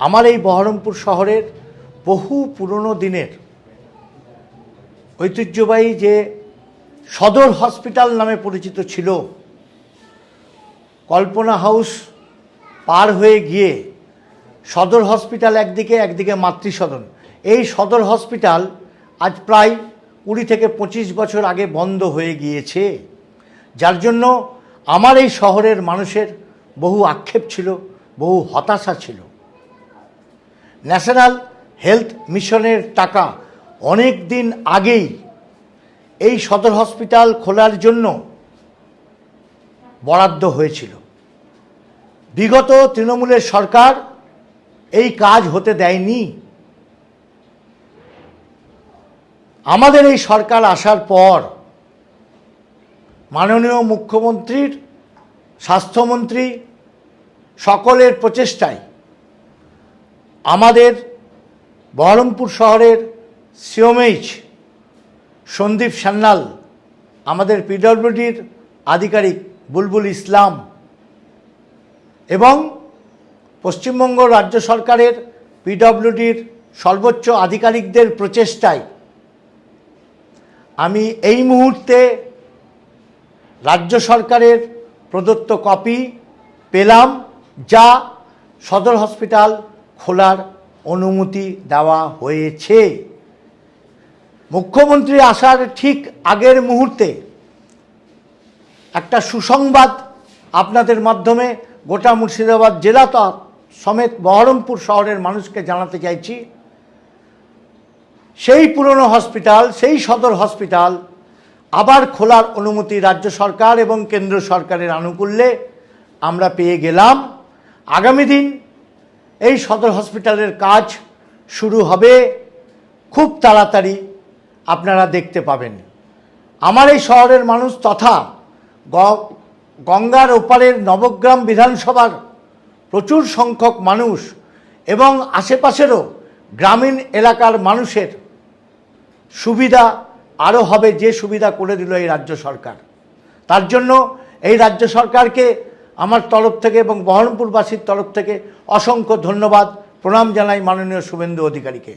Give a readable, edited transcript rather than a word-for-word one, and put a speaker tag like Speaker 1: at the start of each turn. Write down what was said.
Speaker 1: আমার এই বহরমপুর শহরের বহু পুরনো দিনের ঐতিহ্যবাহী যে সদর হসপিটাল নামে পরিচিত ছিল, কল্পনা হাউস পার হয়ে গিয়ে সদর হসপিটাল একদিকে মাতৃসদন, এই সদর হসপিটাল আজ প্রায় 20 থেকে 25 বছর আগে বন্ধ হয়ে গিয়েছে, যার জন্য আমার এই শহরের মানুষের বহু আক্ষেপ ছিল, বহু হতাশা ছিল। ন্যাশনাল হেলথ মিশনের টাকা অনেক দিন আগেই এই সদর হসপিটাল খোলার জন্য বরাদ্দ হয়েছিল। বিগত তৃণমূলের সরকার এই কাজ হতে দেয়নি। আমাদের এই সরকার আসার পর মাননীয় মুখ্যমন্ত্রীর, স্বাস্থ্যমন্ত্রী সকলের প্রচেষ্টায় আমাদের বহরমপুর শহরের সিওমএইচ সন্দীপ সান্যাল, আমাদের পিডব্লিউডির আধিকারিক বুলবুল ইসলাম এবং পশ্চিমবঙ্গ রাজ্য সরকারের পিডব্লিউডির সর্বোচ্চ আধিকারিকদের প্রচেষ্টায় আমি এই মুহূর্তে রাজ্য সরকারের প্রদত্ত কপি পেলাম, যা সদর হসপিটাল খোলার অনুমতি দেওয়া হয়েছে। মুখ্যমন্ত্রী আসার ঠিক আগের মুহূর্তে একটা সুসংবাদ আপনাদের মাধ্যমে গোটা মুর্শিদাবাদ জেলা সমেত বহরমপুর শহরের মানুষকে জানাতে চাইছি। সেই পুরনো হসপিটাল, সেই সদর হসপিটাল আবার খোলার অনুমতি রাজ্য সরকার এবং কেন্দ্র সরকারের আনুকূল্যে আমরা পেয়ে গেলাম। আগামী দিন এই সদর হসপিটালের কাজ শুরু হবে, খুব তাড়াতাড়ি আপনারা দেখতে পাবেন। আমার এই শহরের মানুষ তথা গঙ্গার ওপারের নবগ্রাম বিধানসভার প্রচুর সংখ্যক মানুষ এবং আশেপাশেরও গ্রামীণ এলাকার মানুষের সুবিধা আরও হবে, যে সুবিধা করে দিল এই রাজ্য সরকার। তার জন্য এই রাজ্য সরকারকে আমার তরফ থেকে এবং বহরমপুরবাসীর তরফ থেকে অসংখ্য ধন্যবাদ, প্রণাম জানাই মাননীয় শুভেন্দু অধিকারীকে।